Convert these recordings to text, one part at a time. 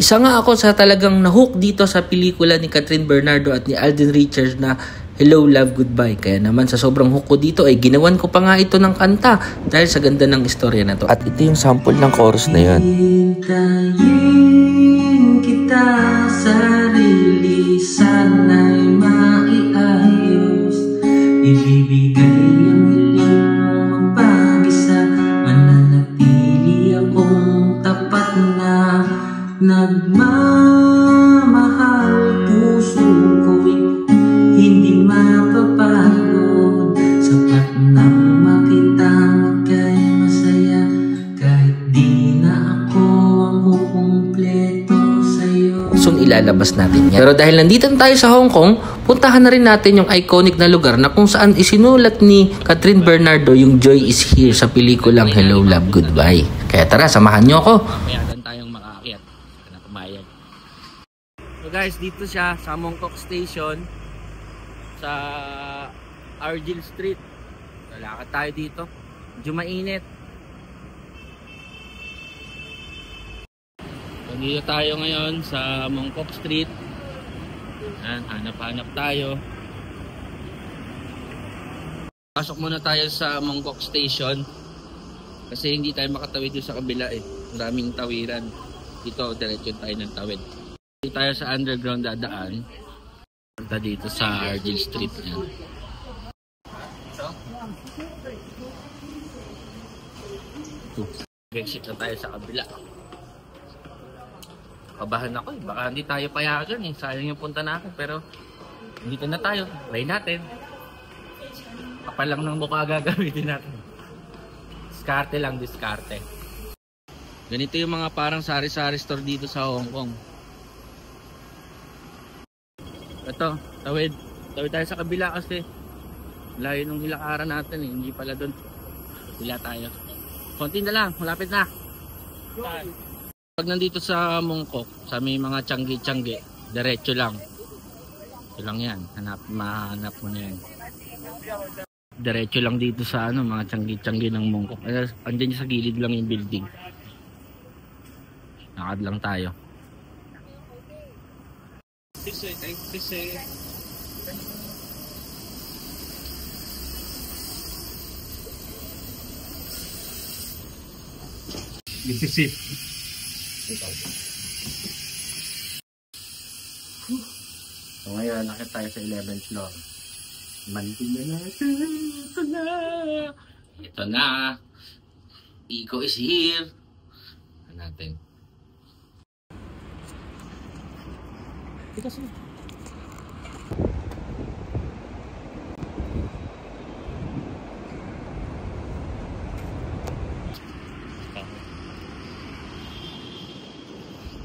Isa nga ako sa talagang nahook dito sa pelikula ni Kathryn Bernardo at ni Alden Richards na Hello, Love, Goodbye. Kaya naman sa sobrang hook ko dito ay ginawan ko pa nga ito ng kanta dahil sa ganda ng istorya na to. At ito yung sample ng chorus na yun. Hintayin kita, sarili sana'y maiayos. Ibibigay ang hiling mong pag-isa, mananatili akong tapat na nagmamahal. Puso ko'y hindi mapapagod, sapat na makitang ika'y masaya, kahit di na ako ang kukumpleto sa'yo. Soon ilalabas natin yan. Pero dahil nandito tayo sa Hong Kong, puntahan na rin natin yung iconic na lugar na kung saan isinulat ni Kathryn Bernardo yung Joy is Here sa pelikulang Hello, Love, Goodbye. Kaya tara, samahan nyo ako. Mayagan tayong makaakyat. Kumayag. So guys, dito siya sa Mongkok Station sa Argyle Street. Lalakad tayo dito. Medyo mainit. Dito tayo ngayon sa Mongkok Street. Hanap-hanap tayo. Pasok muna tayo sa Mongkok Station kasi hindi tayo makatawid doon sa kabila eh. Maraming tawiran. Dito diretso tayo ng tawid. Dito tayo sa underground dadaan. Punta dito sa Argyle Street yan. Exit na tayo sa kabila. Kabahan ako eh. Baka hindi tayo payagan eh. Sayang yung punta natin. Pero dito na tayo. Try natin. Kapal lang ng mukha gagamitin natin. Diskarte lang, diskarte. Ganito yung mga parang sari-sari store dito sa Hong Kong. Ito, tawid. Tawid tayo sa kabila kasi layo nung hilakaran natin eh. Hindi pala doon. Hila tayo. Konti na lang. Malapit na. Pag nandito sa Mongkok, sa may mga tiyanggi-tiyanggi, diretso lang. Ito lang yan. Mahanap mo na yan. Diretso lang dito sa mga tiyanggi-tiyanggi ng Mongkok. Andyan sa gilid lang yung building. Nakad lang tayo. This is it. So ngayon, nakit tayo sa 11th floor. Mantin na natin. Ito na. Ito na. Iko is here. Ano natin? Ito kasi.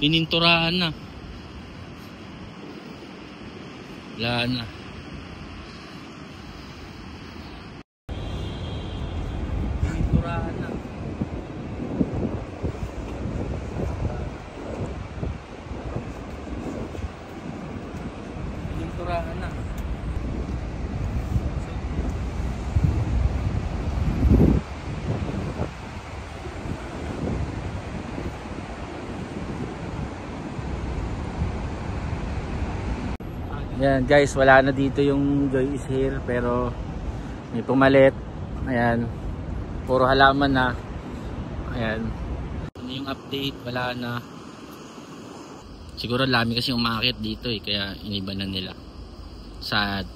Pininturaan na. Wala na. Pininturaan na. Pininturaan na. Ayan guys, wala na dito yung Joy is Here pero may pumalit. Ayan, puro halaman na. Ayan, ano yung update, wala na. Siguro lami kasi umakit dito eh, kaya iniba na nila. Sad.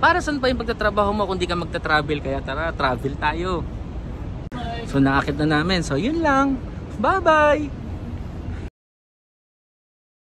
Para saan pa yung pagtatrabaho mo kung di ka magta-travel? Kaya tara, travel tayo. So nakakit na namin, so yun lang. Bye bye.